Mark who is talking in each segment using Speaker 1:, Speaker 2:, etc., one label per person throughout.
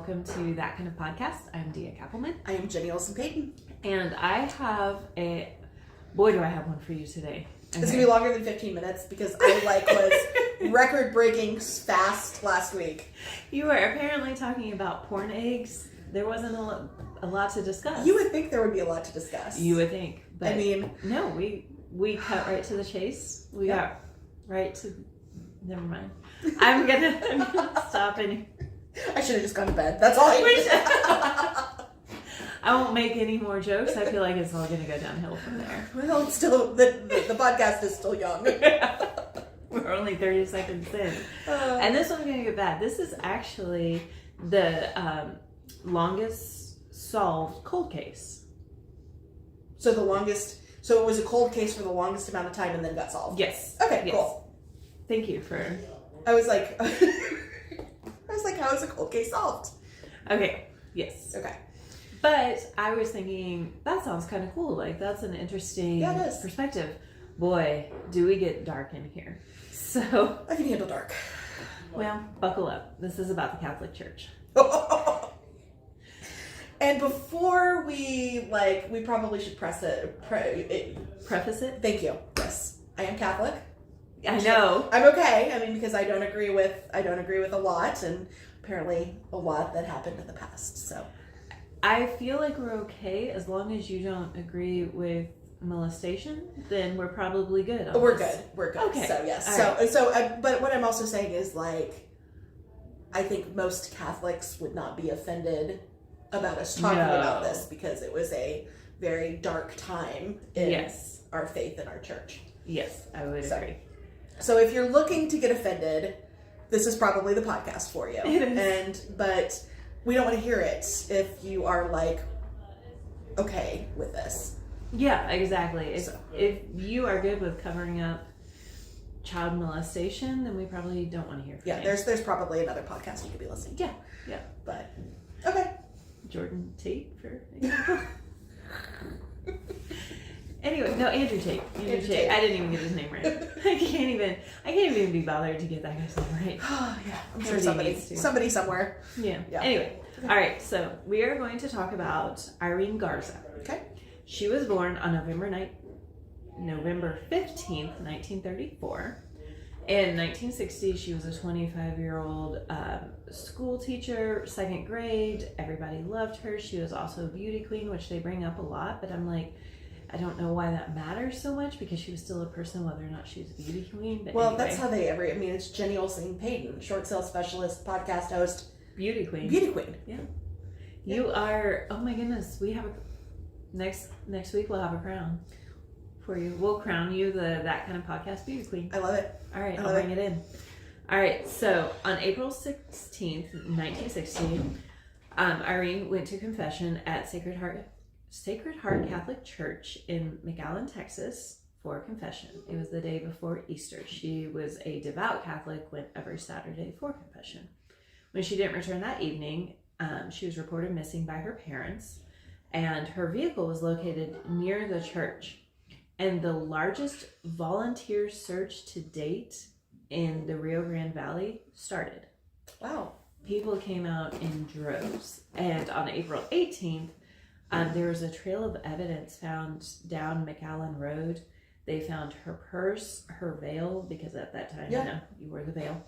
Speaker 1: welcome to That Kind of Podcast. I'm Dia Cappleman.
Speaker 2: I am Jenny Olson-Paden.
Speaker 1: And I have boy, do I have one for you today. Okay.
Speaker 2: It's going to be longer than 15 minutes because I was record-breaking fast last week.
Speaker 1: You were apparently talking about porn eggs. There wasn't a lot to discuss.
Speaker 2: You would think there would be a lot to discuss.
Speaker 1: You would think. But
Speaker 2: I mean...
Speaker 1: No, we cut right to the chase. We got right to... Never mind. I'm gonna stop and...
Speaker 2: I should have just gone to bed. That's all I need.
Speaker 1: I won't make any more jokes. I feel like it's all going to go downhill from there.
Speaker 2: Well, it's still... The podcast is still young.
Speaker 1: We're only 30 seconds in. And this one's going to get bad. This is actually the longest solved cold case.
Speaker 2: So it was a cold case for the longest amount of time and then got solved?
Speaker 1: Yes.
Speaker 2: Okay,
Speaker 1: yes.
Speaker 2: Cool.
Speaker 1: Thank you for...
Speaker 2: I was like, how is a cold case solved?
Speaker 1: Okay. Yes.
Speaker 2: Okay.
Speaker 1: But I was thinking, that sounds kind of cool. Like, that's an interesting perspective. Boy, do we get dark in here. So...
Speaker 2: I can handle dark.
Speaker 1: Well, buckle up. This is about the Catholic Church.
Speaker 2: And before we probably should preface it. Thank you. Yes. I am Catholic.
Speaker 1: I know.
Speaker 2: I'm okay. I mean, because I don't agree with a lot, and apparently a lot that happened in the past. So
Speaker 1: I feel like we're okay as long as you don't agree with molestation. Then we're probably good.
Speaker 2: We're good. We're good.
Speaker 1: Okay.
Speaker 2: So yes. But what I'm also saying is I think most Catholics would not be offended about us talking about this because it was a very dark time in our faith and our church.
Speaker 1: Yes, I would agree.
Speaker 2: So if you're looking to get offended, this is probably the podcast for you.
Speaker 1: It is.
Speaker 2: But we don't want to hear it if you are okay with this.
Speaker 1: Yeah, exactly. If you are good with covering up child molestation, then we probably don't want to hear from you.
Speaker 2: Yeah, there's probably another podcast you could be listening to.
Speaker 1: Yeah.
Speaker 2: But okay.
Speaker 1: Jordan Tate, for example. Anyway, no, Andrew Tate. Andrew Tate. I didn't even get his name right. I can't even be bothered to get that guy's name right.
Speaker 2: Oh yeah, I'm sure somebody somewhere.
Speaker 1: Yeah. Anyway, all right. So we are going to talk about Irene Garza.
Speaker 2: Okay.
Speaker 1: She was born on November 15th, 1934. In 1960, she was a 25-year-old school teacher, second grade. Everybody loved her. She was also a beauty queen, which they bring up a lot, but I'm like, I don't know why that matters so much because she was still a person whether or not she was a beauty queen. But
Speaker 2: well,
Speaker 1: anyway.
Speaker 2: That's how it's Jenny Olson-Paden, short sale specialist, podcast host.
Speaker 1: Beauty queen.
Speaker 2: Beauty queen.
Speaker 1: Yeah. You are, oh my goodness, we have next week we'll have a crown for you. We'll crown you the That Kind of Podcast beauty queen.
Speaker 2: I love it.
Speaker 1: All right, I'll bring it in. All right, so on April 16th, 1960, Irene went to confession at Sacred Heart Catholic Church in McAllen, Texas for confession. It was the day before Easter. She was a devout Catholic, went every Saturday for confession. When she didn't return that evening, she was reported missing by her parents, and her vehicle was located near the church. And the largest volunteer search to date in the Rio Grande Valley started.
Speaker 2: Wow.
Speaker 1: People came out in droves. And on April 18th, there was a trail of evidence found down McAllen Road. They found her purse, her veil, because at that time, you wore the veil.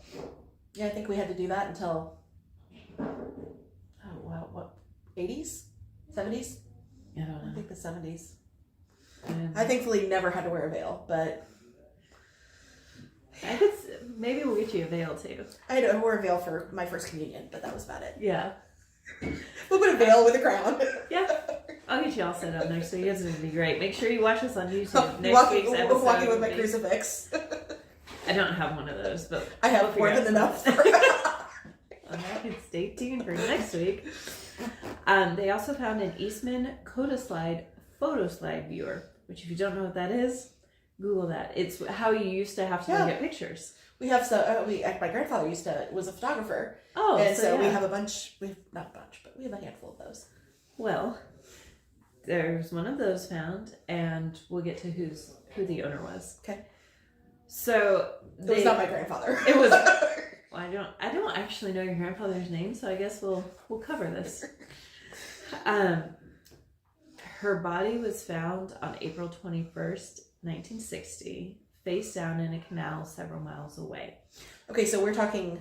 Speaker 2: Yeah, I think we had to do that until, 80s? 70s?
Speaker 1: I don't know.
Speaker 2: I think the 70s. I thankfully never had to wear a veil, but...
Speaker 1: Maybe we'll get you a veil too.
Speaker 2: I wore a veil for my first communion, but that was about it.
Speaker 1: Yeah.
Speaker 2: We'll put a veil with a crown.
Speaker 1: Yeah. I'll get you all set up next week. It's going to be great. Make sure you watch us on YouTube. Next week's episode.
Speaker 2: Walking with my crucifix.
Speaker 1: I don't have one of those, but...
Speaker 2: I have more than enough.
Speaker 1: Stay tuned for next week. They also found an Eastman photo slide viewer, which if you don't know what that is, Google that. It's how you used to have to look at pictures.
Speaker 2: We have my grandfather was a photographer.
Speaker 1: Oh,
Speaker 2: and so we have a bunch. Not a bunch, but we have a handful of those.
Speaker 1: Well, there's one of those found, and we'll get to who the owner was.
Speaker 2: Okay.
Speaker 1: So
Speaker 2: it was not my grandfather.
Speaker 1: It was. I don't actually know your grandfather's name, so I guess we'll cover this. Her body was found on April 21st, 1960, face down in a canal several miles away.
Speaker 2: Okay, so we're talking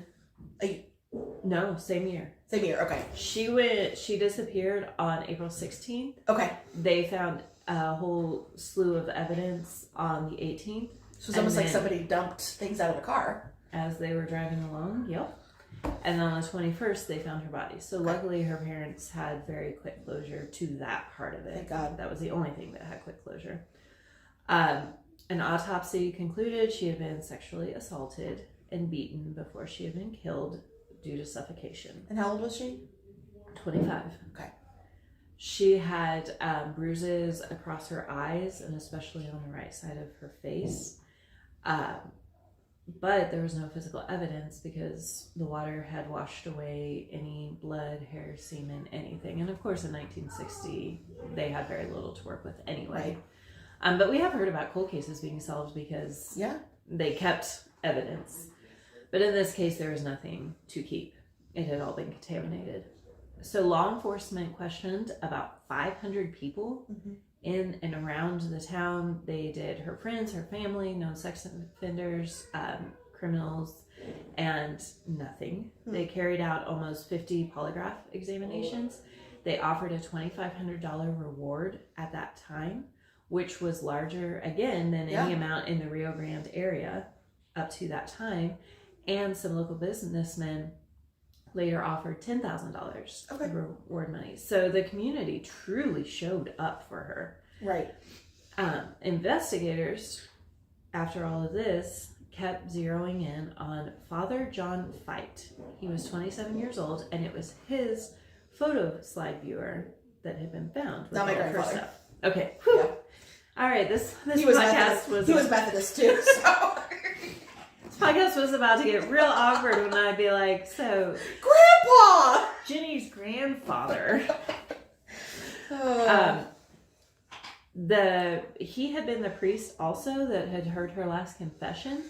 Speaker 1: No, same year.
Speaker 2: Same year, okay.
Speaker 1: She disappeared on April 16th.
Speaker 2: Okay.
Speaker 1: They found a whole slew of evidence on the 18th.
Speaker 2: So it's almost like somebody dumped things out of a car.
Speaker 1: As they were driving along, yep. And then on the 21st, they found her body. So luckily, her parents had very quick closure to that part of it.
Speaker 2: Thank God.
Speaker 1: That was the only thing that had quick closure. An autopsy concluded she had been sexually assaulted and beaten before she had been killed due to suffocation.
Speaker 2: And how old was she?
Speaker 1: 25.
Speaker 2: Okay.
Speaker 1: She had bruises across her eyes and especially on the right side of her face. But there was no physical evidence because the water had washed away any blood, hair, semen, anything. And of course, in 1960, they had very little to work with anyway. Right. But we have heard about cold cases being solved because they kept evidence. But in this case, there was nothing to keep. It had all been contaminated. So law enforcement questioned about 500 people in and around the town. They did her friends, her family, known sex offenders, criminals, and nothing. They carried out almost 50 polygraph examinations. They offered a $2,500 reward at that time, which was larger, again, than any amount in the Rio Grande area up to that time. And some local businessmen later offered $10,000 reward money. So the community truly showed up for her.
Speaker 2: Right.
Speaker 1: Investigators, after all of this, kept zeroing in on Father John Fite. He was 27 years old, and it was his photo slide viewer that had been found. With
Speaker 2: Not my
Speaker 1: all of her
Speaker 2: grandfather.
Speaker 1: stuff. Okay. Whew. Yeah. All right. This podcast was...
Speaker 2: He was Methodist, too, so...
Speaker 1: This podcast was about to get real awkward when I'd be like, so...
Speaker 2: Grandpa!
Speaker 1: Jenny's grandfather. He had been the priest also that had heard her last confession,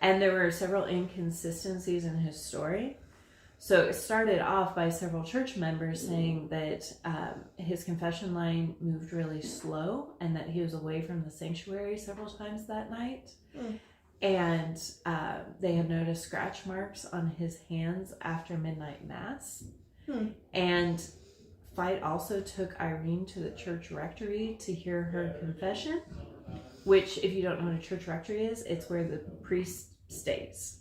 Speaker 1: and there were several inconsistencies in his story. So it started off by several church members saying that his confession line moved really slow and that he was away from the sanctuary several times that night. And they had noticed scratch marks on his hands after midnight mass. And Fite also took Irene to the church rectory to hear her confession, which, if you don't know what a church rectory is, it's where the priest stays.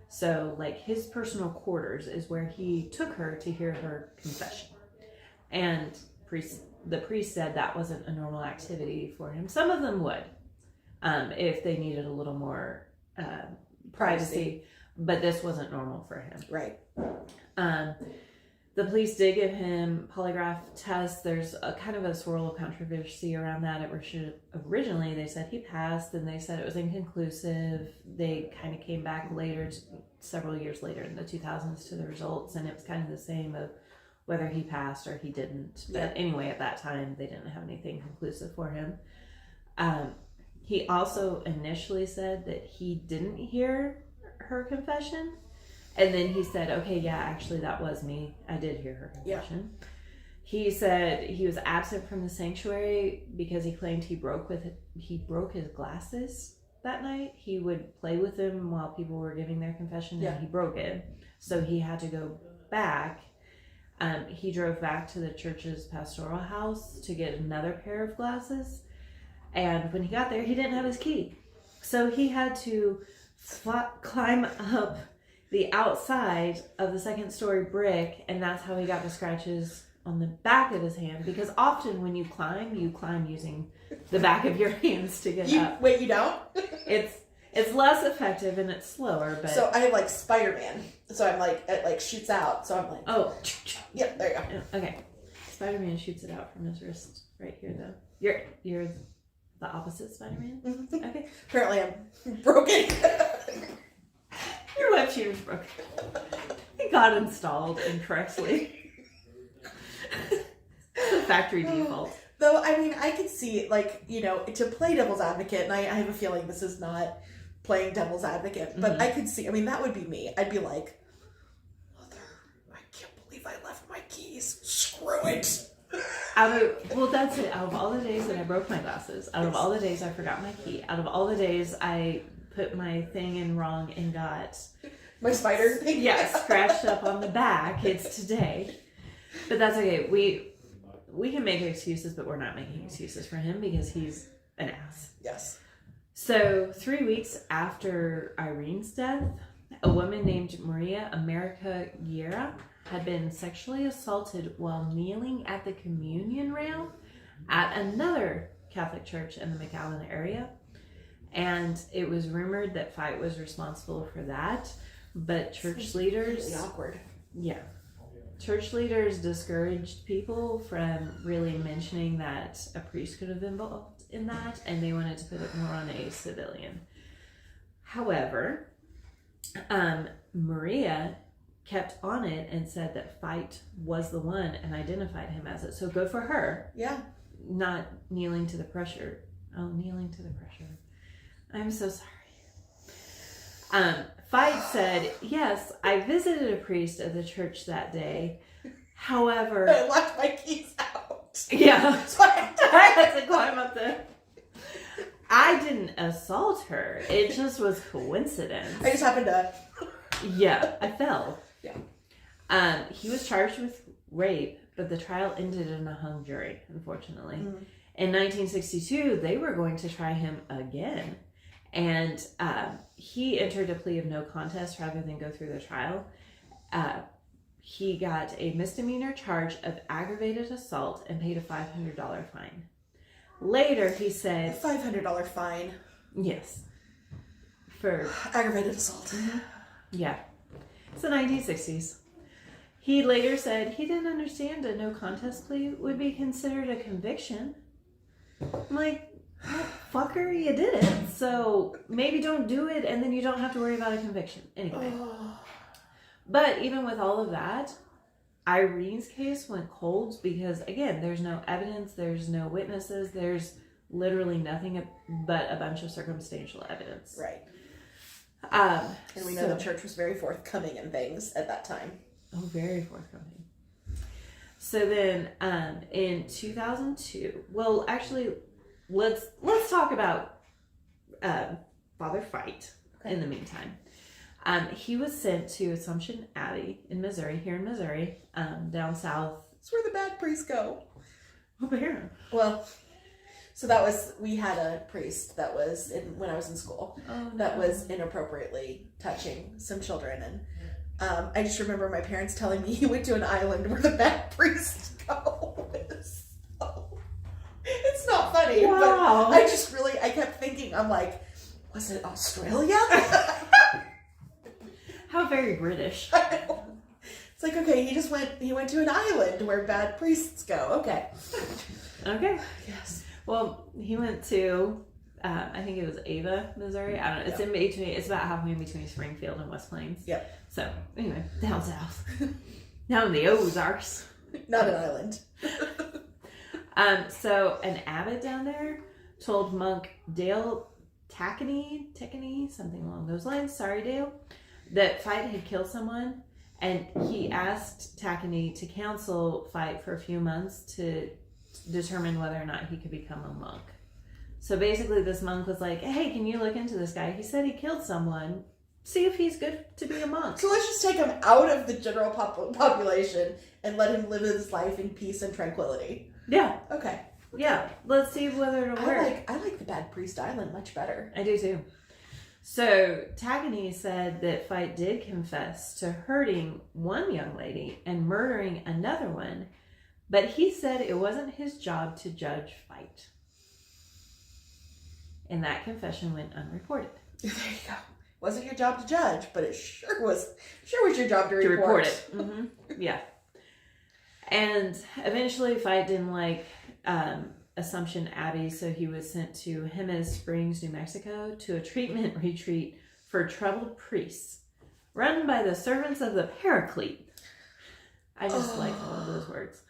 Speaker 1: So, like, his personal quarters is where he took her to hear her confession. And the priest said that wasn't a normal activity for him. Some of them would, if they needed a little more privacy, but this wasn't normal for him.
Speaker 2: Right.
Speaker 1: The police did give him polygraph tests. There's a kind of a swirl of controversy around that. Originally, they said he passed, and they said it was inconclusive. They kind of came back later, several years later in the 2000s, to the results, and it was kind of the same of whether he passed or he didn't. But anyway, at that time, they didn't have anything conclusive for him. He also initially said that he didn't hear her confession. And then he said, okay, yeah, actually, that was me. I did hear her confession. Yeah. He said he was absent from the sanctuary because he claimed he broke his glasses that night. He would play with them while people were giving their confession, and he broke it. So he had to go back. He drove back to the church's pastoral house to get another pair of glasses. And when he got there, he didn't have his key. So he had to climb up the outside of the second story brick, and that's how he got the scratches on the back of his hand, because often when you climb using the back of your hands to get up.
Speaker 2: Wait, you don't?
Speaker 1: It's less effective and it's slower, but...
Speaker 2: So I have like Spider-Man. So I'm like, it like shoots out. So I'm like...
Speaker 1: Oh.
Speaker 2: Yep, there you go.
Speaker 1: Okay. Spider-Man shoots it out from his wrist right here, though. You're the opposite Spider-Man? Okay.
Speaker 2: Apparently I'm broken.
Speaker 1: Your web shooter's broken. It got installed incorrectly. It's a factory default.
Speaker 2: Though, I mean, I could see, like, you know, to play devil's advocate, and I have a feeling this is not playing devil's advocate, but I could see, I mean, that would be me. I'd be like, Mother, I can't believe I left my keys. Screw it.
Speaker 1: That's it. Out of all the days that I broke my glasses, out of all the days I forgot my key, out of all the days I put my thing in wrong and got
Speaker 2: my spider thing.
Speaker 1: Yeah, scratched up on the back. It's today. But that's okay. We can make excuses, but we're not making excuses for him because he's an ass.
Speaker 2: Yes.
Speaker 1: So 3 weeks after Irene's death, a woman named Maria America Guerra had been sexually assaulted while kneeling at the communion rail at another Catholic church in the McAllen area. And it was rumored that Fight was responsible for that, but church leaders...
Speaker 2: Really awkward.
Speaker 1: Yeah. Church leaders discouraged people from really mentioning that a priest could have been involved in that, and they wanted to put it more on a civilian. However, Maria kept on it and said that Fight was the one and identified him as it. So good for her.
Speaker 2: Yeah.
Speaker 1: Not kneeling to the pressure. Oh, kneeling to the pressure. I'm so sorry. Fight said, yes, I visited a priest at the church that day. However...
Speaker 2: I left my keys out.
Speaker 1: Yeah.
Speaker 2: So
Speaker 1: I had to climb up there. I didn't assault her. It just was coincidence.
Speaker 2: I just happened to...
Speaker 1: Yeah, I fell.
Speaker 2: Yeah.
Speaker 1: He was charged with rape, but the trial ended in a hung jury, unfortunately. In 1962, they were going to try him again. And he entered a plea of no contest rather than go through the trial. He got a misdemeanor charge of aggravated assault and paid a $500 fine. Later, he said...
Speaker 2: A $500 fine.
Speaker 1: Yes. For...
Speaker 2: aggravated assault.
Speaker 1: Yeah. It's the 1960s. He later said he didn't understand a no contest plea would be considered a conviction. I'm like, well, fucker, you did it. So maybe don't do it and then you don't have to worry about a conviction. Anyway. But even with all of that, Irene's case went cold because, again, there's no evidence, there's no witnesses, there's literally nothing but a bunch of circumstantial evidence.
Speaker 2: Right. And we know the church was very forthcoming in things at that time.
Speaker 1: Oh, very forthcoming. So then, in 2002, well, actually, let's talk about Father Fight in the meantime. He was sent to Assumption Abbey in Missouri, here in Missouri, down south.
Speaker 2: It's where the bad priests go.
Speaker 1: Over here.
Speaker 2: Well, so we had a priest that was, when I was in school, that was inappropriately touching some children. And I just remember my parents telling me he went to an island where the bad priests go. It's not funny.
Speaker 1: Wow.
Speaker 2: But I kept thinking, I'm like, was it Australia?
Speaker 1: How very British.
Speaker 2: I know. It's like, okay, he went to an island where bad priests go. Okay.
Speaker 1: Okay.
Speaker 2: Yes.
Speaker 1: Well, he went to, I think it was Ava, Missouri. I don't know. It's in between. It's about halfway in between Springfield and West Plains.
Speaker 2: Yep.
Speaker 1: So, anyway, down south. Down in the Ozarks.
Speaker 2: Not an island.
Speaker 1: So, an abbot down there told monk Dale Tackney, something along those lines, sorry Dale, that Fight had killed someone, and he asked Tackney to counsel Fight for a few months to determine whether or not he could become a monk. So basically this monk was like, hey, can you look into this guy? He said he killed someone. See if he's good to be a monk.
Speaker 2: So let's just take him out of the general population and let him live his life in peace and tranquility.
Speaker 1: Yeah.
Speaker 2: Okay.
Speaker 1: Yeah. Let's see whether it'll work.
Speaker 2: I like the Bad Priest Island much better.
Speaker 1: I do too. So Tackney said that Fight did confess to hurting one young lady and murdering another one, but he said it wasn't his job to judge Fight. And that confession went unreported.
Speaker 2: There you go. Wasn't your job to judge, but it sure was your job to report
Speaker 1: it. Mm-hmm. Yeah. And eventually Fight didn't like Assumption Abbey, so he was sent to Jemez Springs, New Mexico, to a treatment retreat for troubled priests run by the Servants of the Paraclete. I just like all of those words.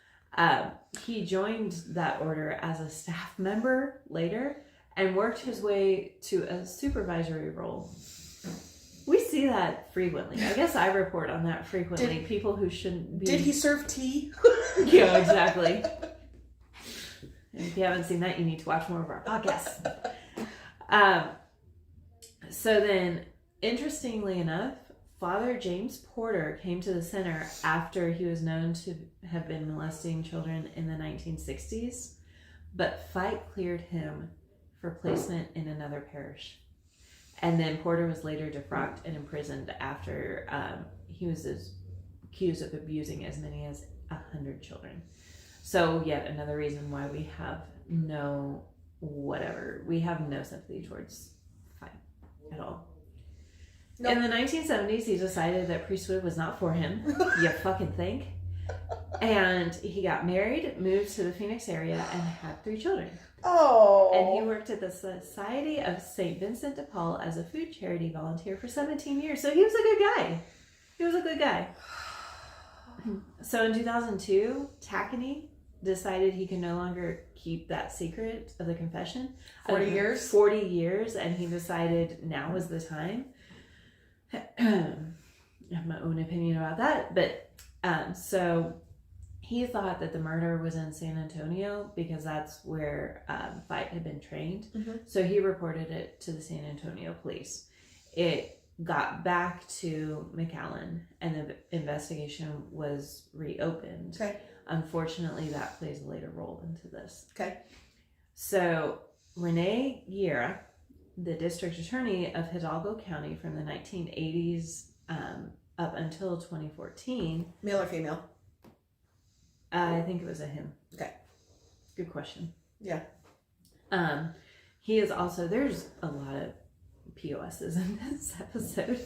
Speaker 1: He joined that order as a staff member later, and worked his way to a supervisory role. We see that frequently. I guess I report on that frequently. People who shouldn't be.
Speaker 2: Did he serve tea?
Speaker 1: Yeah, exactly. And if you haven't seen that, you need to watch more of our podcasts. So then, interestingly enough, Father James Porter came to the center after he was known to have been molesting children in the 1960s, but Fight cleared him for placement in another parish. And then Porter was later defrocked and imprisoned after he was accused of abusing as many as 100 children. So yet another reason why we have no sympathy towards Fight at all. Nope. In the 1970s, he decided that priesthood was not for him. You fucking think? And he got married, moved to the Phoenix area, and had 3 children.
Speaker 2: Oh.
Speaker 1: And he worked at the Society of St. Vincent de Paul as a food charity volunteer for 17 years. So he was a good guy. So in 2002, Tacony decided he could no longer keep that secret of the confession.
Speaker 2: 40 years?
Speaker 1: 40 years, and he decided now was the time. I have my own opinion about that, but so he thought that the murder was in San Antonio because that's where Fight had been trained. Mm-hmm. So he reported it to the San Antonio police. It got back to McAllen, and the investigation was reopened.
Speaker 2: Okay.
Speaker 1: Unfortunately, that plays a later role into this.
Speaker 2: Okay.
Speaker 1: So Renee Guerra, the district attorney of Hidalgo County from the 1980s up until 2014.
Speaker 2: Male or female?
Speaker 1: I think it was a him.
Speaker 2: Okay.
Speaker 1: Good question.
Speaker 2: Yeah.
Speaker 1: He is also, there's a lot of POSs in this episode.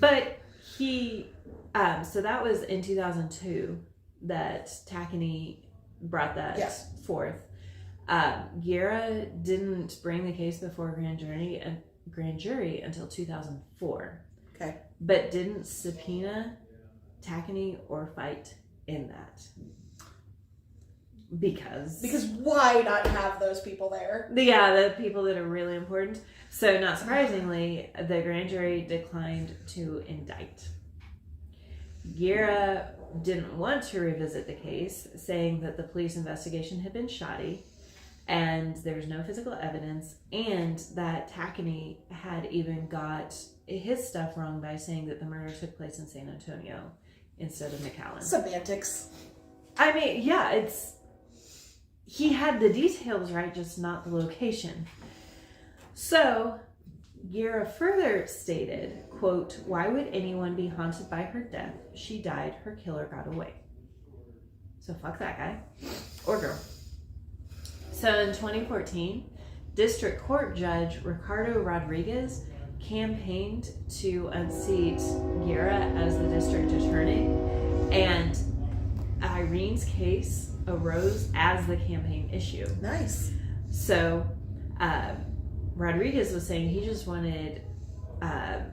Speaker 1: But he, so that was in 2002 that Tacony brought that forth. Guerra didn't bring the case before grand jury until 2004.
Speaker 2: Okay.
Speaker 1: But didn't subpoena Tacony or Fight in that. Because
Speaker 2: why not have those people there?
Speaker 1: The people that are really important. So not surprisingly, the grand jury declined to indict. Guerra didn't want to revisit the case, saying that the police investigation had been shoddy and there was no physical evidence, and that Tacony had even got his stuff wrong by saying that the murder took place in San Antonio instead of McAllen.
Speaker 2: Semantics.
Speaker 1: I mean, yeah, he had the details right, just not the location. So Guerra further stated, quote, "Why would anyone be haunted by her death? She died, her killer got away." So fuck that guy. Or girl. So in 2014, District Court Judge Ricardo Rodriguez campaigned to unseat Guerra as the district attorney, and Irene's case arose as the campaign issue.
Speaker 2: Nice.
Speaker 1: So Rodriguez was saying he just wanted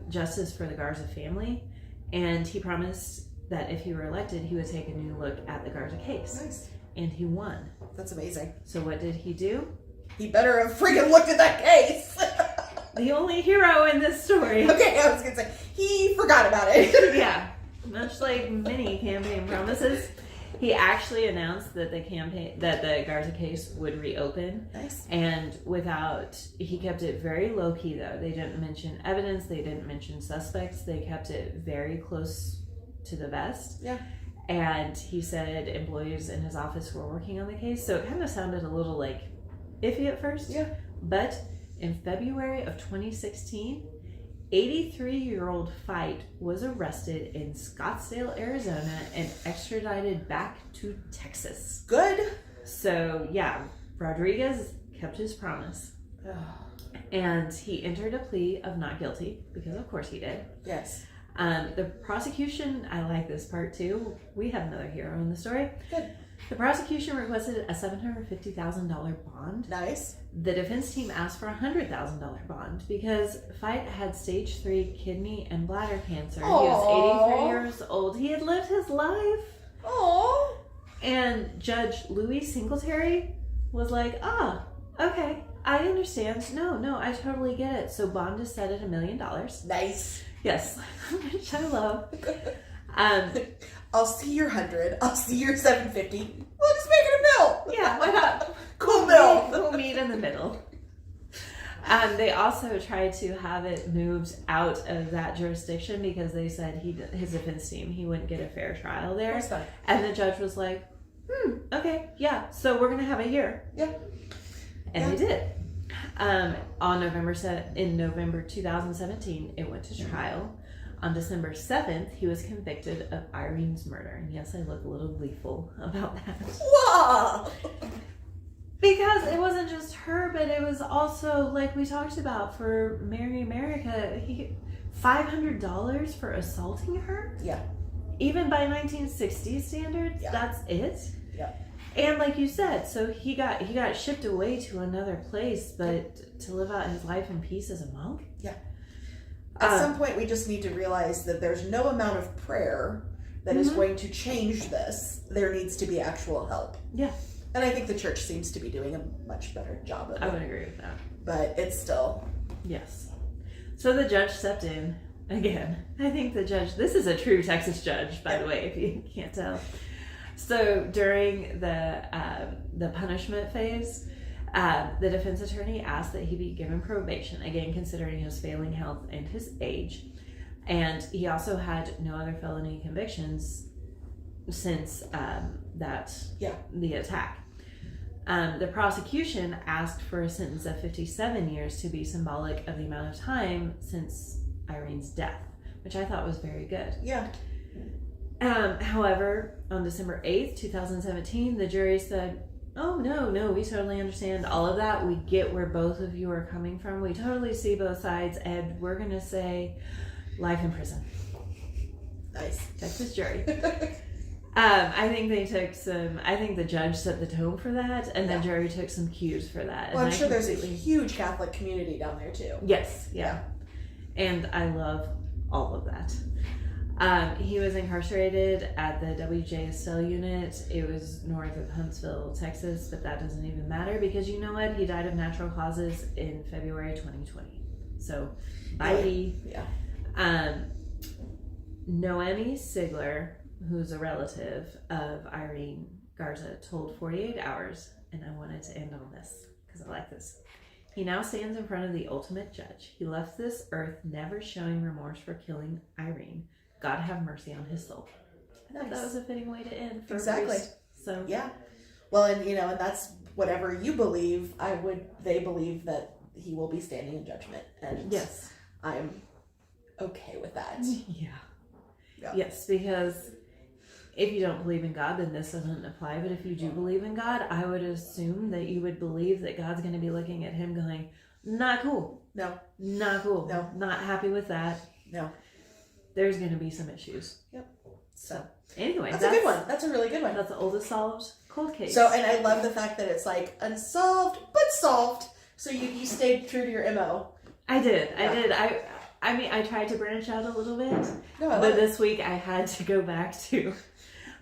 Speaker 1: justice for the Garza family, and he promised that if he were elected, he would take a new look at the Garza case.
Speaker 2: Nice.
Speaker 1: And he won.
Speaker 2: That's amazing.
Speaker 1: So what did he do?
Speaker 2: He better have freaking looked at that case.
Speaker 1: The only hero in this story.
Speaker 2: Okay, I was going to say, he forgot about it.
Speaker 1: Yeah. Much like many campaign promises, he actually announced that the Garza case would reopen.
Speaker 2: Nice.
Speaker 1: And he kept it very low key though. They didn't mention evidence. They didn't mention suspects. They kept it very close to the vest.
Speaker 2: Yeah.
Speaker 1: And he said employees in his office were working on the case. So it kind of sounded a little like iffy at first.
Speaker 2: Yeah.
Speaker 1: But in February of 2016, 83-year-old Fight was arrested in Scottsdale, Arizona, and extradited back to Texas.
Speaker 2: Good.
Speaker 1: So, yeah, Rodriguez kept his promise. And he entered a plea of not guilty, because of course he did.
Speaker 2: Yes.
Speaker 1: The prosecution, I like this part too. We have another hero in the story.
Speaker 2: Good.
Speaker 1: The prosecution requested a $750,000 bond.
Speaker 2: Nice.
Speaker 1: The defense team asked for a $100,000 bond because Fight had stage 3 kidney and bladder cancer.
Speaker 2: Aww.
Speaker 1: He was 83 years old. He had lived his life.
Speaker 2: Aww.
Speaker 1: And Judge Louis Singletary was like, okay, I understand. No, I totally get it. So bond is set at $1 million.
Speaker 2: Nice.
Speaker 1: Yes, which I love.
Speaker 2: I'll see your 100. I'll see your 750. We'll just make it a mill.
Speaker 1: Yeah, why not?
Speaker 2: Cool mill.
Speaker 1: We'll meet in the middle. They also tried to have it moved out of that jurisdiction because they said his defense team, he wouldn't get a fair trial there.
Speaker 2: Of course not.
Speaker 1: And the judge was like, okay, yeah, so we're going to have it here.
Speaker 2: Yeah.
Speaker 1: And they did. In November 2017, it went to trial. On December 7th, he was convicted of Irene's murder. And yes, I look a little gleeful about that.
Speaker 2: Whoa!
Speaker 1: Because it wasn't just her, but it was also, like we talked about, for Mary America, $500 for assaulting her?
Speaker 2: Yeah.
Speaker 1: Even by 1960s standards, that's it?
Speaker 2: Yeah.
Speaker 1: And like you said, so he got shipped away to another place, but to live out his life in peace as a monk?
Speaker 2: Yeah. At some point, we just need to realize that there's no amount of prayer that is going to change this. There needs to be actual help.
Speaker 1: Yeah.
Speaker 2: And I think the church seems to be doing a much better job of it.
Speaker 1: I would agree with that.
Speaker 2: But it's still...
Speaker 1: Yes. So the judge stepped in again. I think the judge... This is a true Texas judge, by the way, if you can't tell. So during the punishment phase, the defense attorney asked that he be given probation, again considering his failing health and his age. And he also had no other felony convictions since the attack. The prosecution asked for a sentence of 57 years to be symbolic of the amount of time since Irene's death, which I thought was very good.
Speaker 2: Yeah.
Speaker 1: However, on December 8th, 2017, the jury said, oh, no, we totally understand all of that. We get where both of you are coming from. We totally see both sides, and we're going to say life in prison.
Speaker 2: Nice.
Speaker 1: Texas jury. I think the judge set the tone for that, and the jury took some cues for that.
Speaker 2: Well, I'm sure there's a huge Catholic community down there, too.
Speaker 1: Yes, yeah. And I love all of that. He was incarcerated at the WJ Estelle unit. It was north of Huntsville, Texas, but that doesn't even matter because you know what? He died of natural causes in February 2020. So, bye.
Speaker 2: Yeah.
Speaker 1: Noemi Sigler, who's a relative of Irene Garza, told 48 Hours, and I wanted to end on this because I like this. He now stands in front of the ultimate judge. He left this earth never showing remorse for killing Irene. God have mercy on his soul. I thought that was a fitting way to end. For
Speaker 2: exactly.
Speaker 1: So
Speaker 2: yeah. Well, and and that's whatever you believe. They believe that he will be standing in judgment, and
Speaker 1: yes,
Speaker 2: I'm okay with that.
Speaker 1: Yeah. Yes, because if you don't believe in God, then this doesn't apply. But if you do believe in God, I would assume that you would believe that God's going to be looking at him going, not cool.
Speaker 2: No.
Speaker 1: Not cool.
Speaker 2: No.
Speaker 1: Not happy with that.
Speaker 2: No.
Speaker 1: There's going to be some issues.
Speaker 2: Yep. So
Speaker 1: anyway,
Speaker 2: that's a good one. That's a really good one.
Speaker 1: That's the oldest solved cold case.
Speaker 2: So, and I love the fact that it's like unsolved but solved. So you stayed true to your MO.
Speaker 1: I did. I mean, I tried to branch out a little bit, but this week I had to go back to.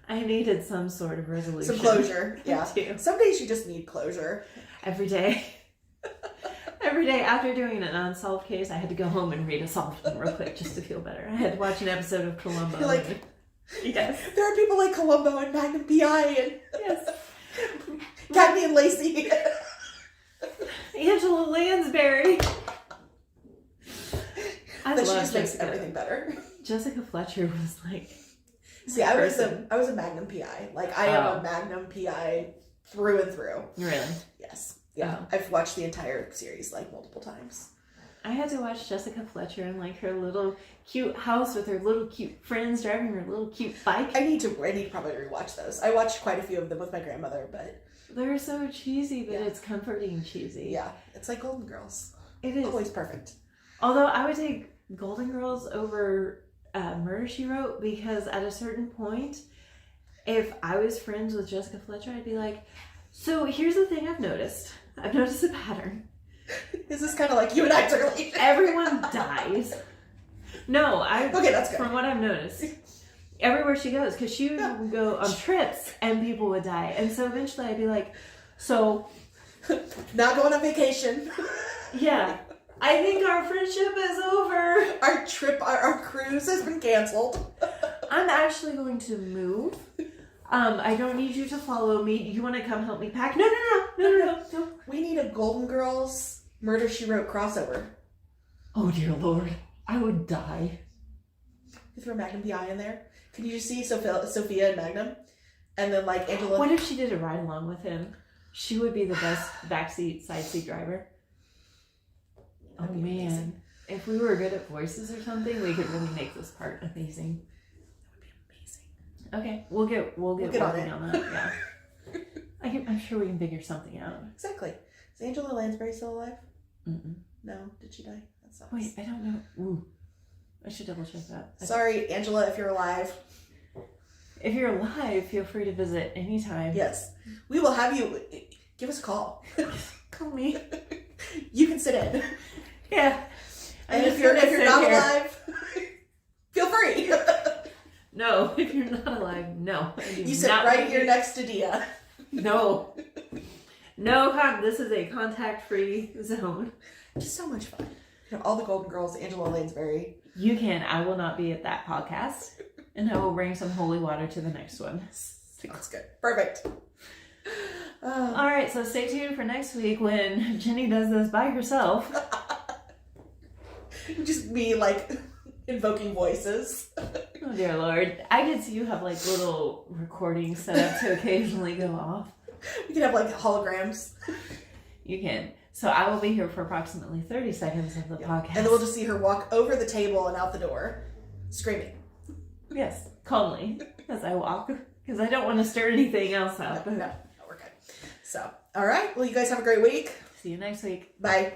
Speaker 1: I needed some sort of resolution.
Speaker 2: Some closure. Yeah. Some days you just need closure.
Speaker 1: Every day. Every day after doing an unsolved case, I had to go home and read a solved one real quick just to feel better. I had to watch an episode of Columbo.
Speaker 2: You're like,
Speaker 1: yes.
Speaker 2: There are people like Columbo and Magnum P.I. and
Speaker 1: yes.
Speaker 2: Cagney and Lacey.
Speaker 1: Angela Lansbury.
Speaker 2: That she just makes everything better.
Speaker 1: Jessica Fletcher was like.
Speaker 2: See, I was a Magnum PI. Like I am a Magnum PI through and through.
Speaker 1: Really?
Speaker 2: Yes. Yeah. I've watched the entire series like multiple times.
Speaker 1: I had to watch Jessica Fletcher in like her little cute house with her little cute friends driving her little cute bike.
Speaker 2: I need to probably rewatch those. I watched quite a few of them with my grandmother, but
Speaker 1: they're so cheesy, but it's comforting cheesy.
Speaker 2: Yeah. It's like Golden Girls.
Speaker 1: It is.
Speaker 2: Always perfect.
Speaker 1: Although I would take Golden Girls over Murder, She Wrote, because at a certain point, if I was friends with Jessica Fletcher, I'd be like, so here's the thing I've noticed. I've noticed a pattern.
Speaker 2: Is this kind of like you and I's relationship?
Speaker 1: Everyone dies. No,
Speaker 2: okay, that's good.
Speaker 1: From what I've noticed, everywhere she goes, because she would go on trips and people would die. And so eventually I'd be like, so
Speaker 2: Not going on vacation.
Speaker 1: Yeah. I think our friendship is over.
Speaker 2: Our trip, our cruise has been canceled.
Speaker 1: I'm actually going to move. I don't need you to follow me. You want to come help me pack? No.
Speaker 2: We need a Golden Girls Murder, She Wrote crossover.
Speaker 1: Oh, dear Lord. I would die.
Speaker 2: You throw Magnum PI in there. Can you just see Sophia and Magnum? And then, like, Angela...
Speaker 1: What if she did a ride-along with him? She would be the best backseat, side seat driver. Oh, man. Amazing. If we were good at voices or something, we could really make this part amazing.
Speaker 2: That would be amazing.
Speaker 1: Okay, we'll get working on that. Yeah. I'm sure we can figure something out.
Speaker 2: Exactly. Is Angela Lansbury still alive?
Speaker 1: Mm-mm.
Speaker 2: No. Did she die? That sucks.
Speaker 1: Wait, I don't know. Ooh. I should double check that.
Speaker 2: Sorry, Angela, if you're alive.
Speaker 1: If you're alive, feel free to visit anytime.
Speaker 2: Yes. We will have you... Give us a call.
Speaker 1: Call me.
Speaker 2: You can sit in.
Speaker 1: Yeah.
Speaker 2: And if you're not alive, feel free.
Speaker 1: No, if you're not alive, no.
Speaker 2: You sit right here next to Dia.
Speaker 1: No. This is a contact-free zone.
Speaker 2: Just so much fun. You know, all the Golden Girls, Angela Lansbury.
Speaker 1: You can. I will not be at that podcast. And I will bring some holy water to the next one.
Speaker 2: Sounds good. Perfect.
Speaker 1: All right, so stay tuned for next week when Jenny does this by herself.
Speaker 2: Just me, like, invoking voices.
Speaker 1: Oh, dear Lord. I could see you have, like, little recordings set up to occasionally go off.
Speaker 2: We can have, like, holograms.
Speaker 1: You can. So I will be here for approximately 30 seconds of the podcast.
Speaker 2: And then we'll just see her walk over the table and out the door, screaming.
Speaker 1: Yes, calmly, as I walk. Because I don't want to stir anything else up.
Speaker 2: No, we're good. So, all right. Well, you guys have a great week.
Speaker 1: See you next week.
Speaker 2: Bye.